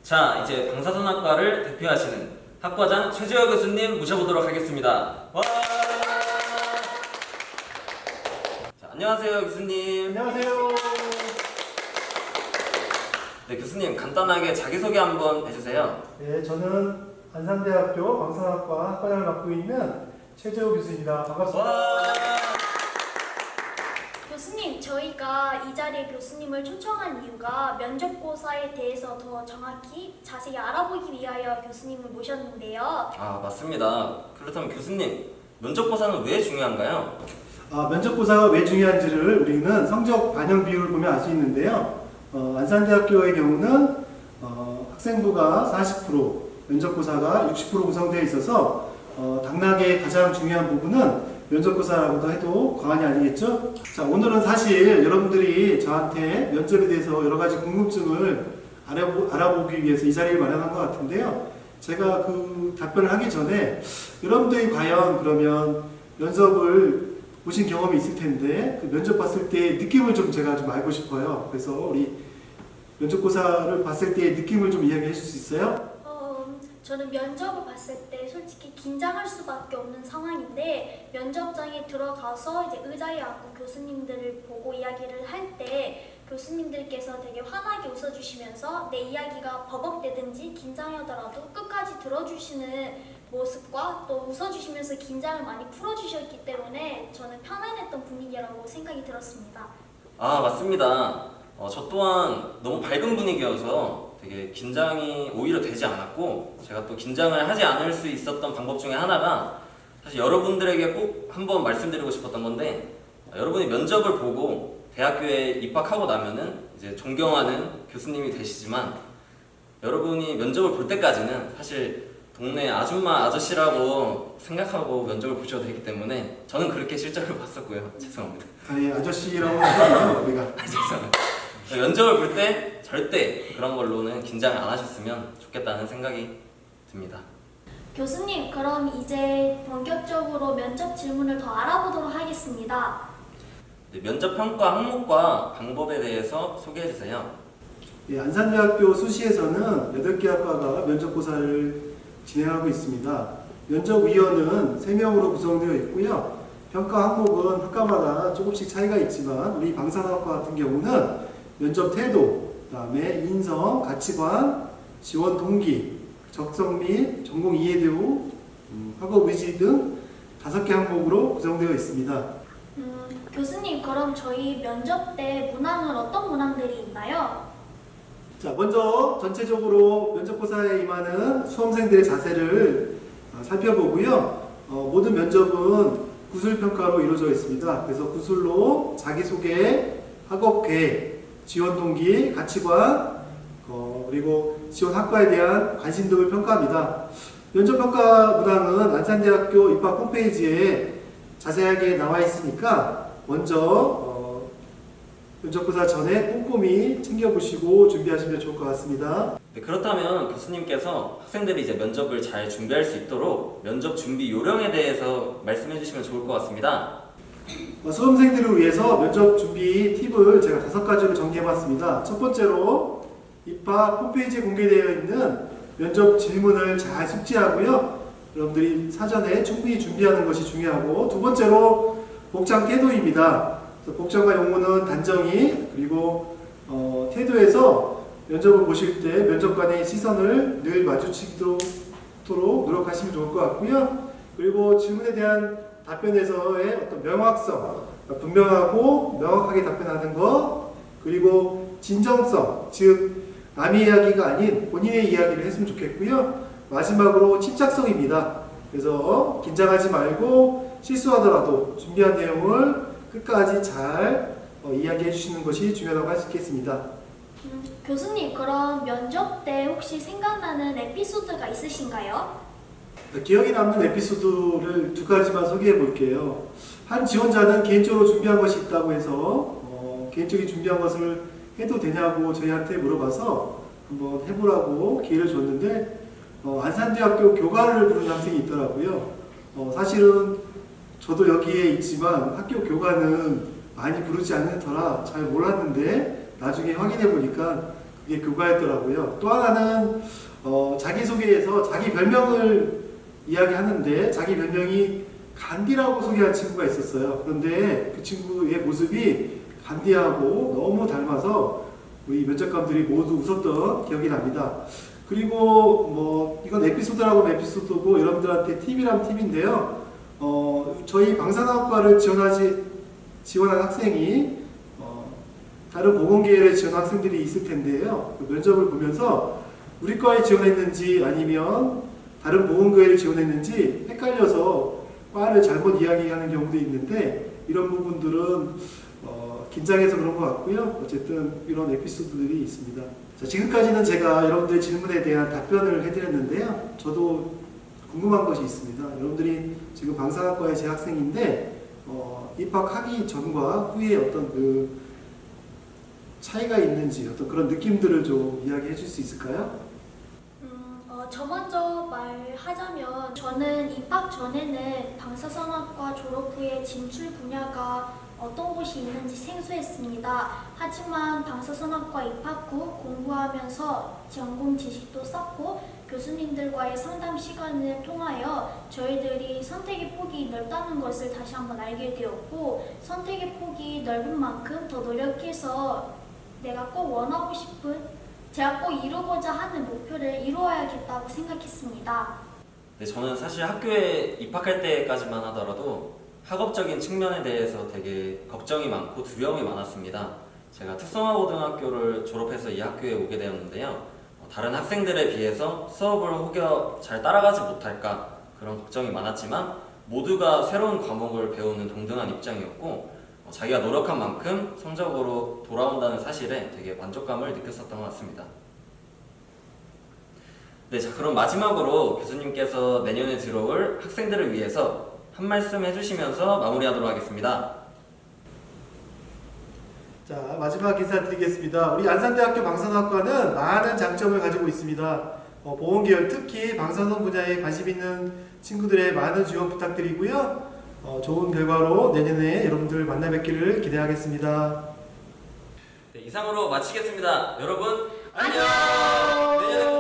자, 이제 방사선학과를 대표하시는 학과장 최재호 교수님 모셔보도록 하겠습니다. 와! 자, 안녕하세요, 교수님. 안녕하세요. 네, 교수님 간단하게 자기소개 한번 해주세요. 네, 저는 안산대학교 방사선학과 학과장을 맡고 있는 최재호 교수입니다. 반갑습니다. 와! 교수님, 저희가 이 자리에 교수님을 초청한 이유가 면접고사에 대해서 더 정확히 자세히 알아보기 위하여 교수님을 모셨는데요. 아, 맞습니다. 그렇다면 교수님, 면접고사는 왜 중요한가요? 면접고사가 왜 중요한지를 우리는 성적 반영 비율을 보면 알 수 있는데요. 안산대학교의 경우는 학생부가 40%, 면접고사가 60% 구성되어 있어서 당락의 가장 중요한 부분은 면접고사라고도 해도 과언이 아니겠죠? 자, 오늘은 사실 여러분들이 저한테 면접에 대해서 여러 가지 궁금증을 알아보기 위해서 이 자리를 마련한 것 같은데요. 제가 그 답변을 하기 전에 여러분들이 과연 그러면 면접을 보신 경험이 있을 텐데 그 면접 봤을 때 느낌을 제가 좀 알고 싶어요. 그래서 우리 면접고사를 봤을 때의 느낌을 좀 이야기해 줄 수 있어요? 저는 면접을 봤을 때 솔직히 긴장할 수밖에 없는 상황인데 면접장에 들어가서 이제 의자에 앉고 교수님들을 보고 이야기를 할 때 교수님들께서 되게 환하게 웃어주시면서 내 이야기가 버벅대든지 긴장하더라도 끝까지 들어주시는 모습과 또 웃어주시면서 긴장을 많이 풀어주셨기 때문에 저는 편안했던 분위기라고 생각이 들었습니다. 아, 맞습니다. 저 또한 너무 밝은 분위기여서 되게 긴장이 오히려 되지 않았고, 제가 또 긴장을 하지 않을 수 있었던 방법 중에 하나가 사실 여러분들에게 꼭 한번 말씀드리고 싶었던 건데, 여러분이 면접을 보고 대학교에 입학하고 나면은 이제 존경하는 교수님이 되시지만 여러분이 면접을 볼 때까지는 사실 동네 아줌마 아저씨라고 생각하고 면접을 보셔도 되기 때문에 저는 그렇게 실제로 봤었고요. 죄송합니다. 예, 아저씨라고 하죠, 우리가. 죄송합니다. 면접을 볼 때 절대 그런 걸로는 긴장을 안 하셨으면 좋겠다는 생각이 듭니다. 교수님, 그럼 이제 본격적으로 면접 질문을 더 알아보도록 하겠습니다. 네, 면접 평가 항목과 방법에 대해서 소개해 주세요. 예, 안산대학교 수시에서는 8개 학과가 면접고사를 진행하고 있습니다. 면접위원은 3명으로 구성되어 있고요. 평가 항목은 학과마다 조금씩 차이가 있지만 우리 방사선학과 같은 경우는 면접 태도, 그다음에 인성, 가치관, 지원 동기, 적성 및 전공 이해도, 학업 의지 등 5개 항목으로 구성되어 있습니다. 교수님, 그럼 저희 면접 때 문항은 어떤 문항들이 있나요? 자, 먼저 전체적으로 면접고사에 임하는 수험생들의 자세를 살펴보고요. 모든 면접은 구술평가로 이루어져 있습니다. 그래서 구술로 자기소개, 학업계획, 지원 동기, 가치관, 그리고 지원 학과에 대한 관심 등을 평가합니다. 면접평가 문항은 안산대학교 입학 홈페이지에 자세하게 나와 있으니까 먼저 면접고사 전에 꼼꼼히 챙겨보시고 준비하시면 좋을 것 같습니다. 네, 그렇다면 교수님께서 학생들이 이제 면접을 잘 준비할 수 있도록 면접 준비 요령에 대해서 말씀해 주시면 좋을 것 같습니다. 수험생들을 위해서 면접 준비 팁을 제가 5가지로 정리해봤습니다. 첫 번째로 입학 홈페이지에 공개되어 있는 면접 질문을 잘 숙지하고요. 여러분들이 사전에 충분히 준비하는 것이 중요하고, 두 번째로 복장 태도입니다. 복장과 용어는 단정히, 그리고 태도에서 면접을 보실 때 면접관의 시선을 늘 마주치도록 노력하시면 좋을 것 같고요. 그리고 질문에 대한 답변에서의 어떤 명확성, 분명하고 명확하게 답변하는 것, 그리고 진정성, 즉 남의 이야기가 아닌 본인의 이야기를 했으면 좋겠고요. 마지막으로 침착성입니다. 그래서 긴장하지 말고 실수하더라도 준비한 내용을 끝까지 잘 이야기해 주시는 것이 중요하다고 할 수 있겠습니다. 교수님, 그럼 면접 때 혹시 생각나는 에피소드가 있으신가요? 기억에 남는 에피소드를 2가지만 소개해 볼게요. 한 지원자는 개인적으로 준비한 것이 있다고 해서 개인적인 준비한 것을 해도 되냐고 저희한테 물어봐서 한번 해보라고 기회를 줬는데 안산대학교 교관을 부르는 학생이 있더라고요. 사실은 저도 여기에 있지만 학교 교관은 많이 부르지 않는 터라 잘 몰랐는데 나중에 확인해 보니까 이게 교과였더라고요. 또 하나는 자기소개에서 자기 별명을 이야기하는데 자기 별명이 간디라고 소개한 친구가 있었어요. 그런데 그 친구의 모습이 간디하고 너무 닮아서 우리 면접관들이 모두 웃었던 기억이 납니다. 그리고 뭐 이건 에피소드라고 에피소드고 여러분들한테 팁이란 팁인데요. 저희 방산학과를 지원한 학생이 다른 보건계열에 지원한 학생들이 있을 텐데요. 그 면접을 보면서 우리 과에 지원했는지 아니면 다른 보건계열에 지원했는지 헷갈려서 과를 잘못 이야기하는 경우도 있는데 이런 부분들은 긴장해서 그런 것 같고요. 어쨌든 이런 에피소드들이 있습니다. 자, 지금까지는 제가 여러분들의 질문에 대한 답변을 해드렸는데요. 저도 궁금한 것이 있습니다. 여러분들이 지금 방산학과의 재학생인데 입학하기 전과 후에 어떤 그 차이가 있는지 어떤 그런 느낌들을 좀 이야기해 줄 수 있을까요? 저 먼저 말하자면 저는 입학 전에는 방사선학과 졸업 후에 진출 분야가 어떤 곳이 있는지 생소했습니다. 하지만 방사선학과 입학 후 공부하면서 전공 지식도 쌓고 교수님들과의 상담 시간을 통하여 저희들이 선택의 폭이 넓다는 것을 다시 한번 알게 되었고 선택의 폭이 넓은 만큼 더 노력해서 내가 꼭 원하고 싶은 제가 꼭 이루고자 하는 목표를 이루어야겠다고 생각했습니다. 네, 저는 사실 학교에 입학할 때까지만 하더라도 학업적인 측면에 대해서 되게 걱정이 많고 두려움이 많았습니다. 제가 특성화고등학교를 졸업해서 이 학교에 오게 되었는데요. 다른 학생들에 비해서 수업을 혹여 잘 따라가지 못할까 그런 걱정이 많았지만 모두가 새로운 과목을 배우는 동등한 입장이었고 자기가 노력한 만큼 성적으로 돌아온다는 사실에 되게 만족감을 느꼈었던 것 같습니다. 네, 자 그럼 마지막으로 교수님께서 내년에 들어올 학생들을 위해서 한 말씀 해주시면서 마무리하도록 하겠습니다. 자, 마지막 인사드리겠습니다. 우리 안산대학교 방산학과는 많은 장점을 가지고 있습니다. 보건계열 특히 방사선 분야에 관심 있는 친구들의 많은 지원 부탁드리고요. 좋은 결과로 내년에 여러분들 만나 뵙기를 기대하겠습니다. 네, 이상으로 마치겠습니다. 여러분 안녕! 내년에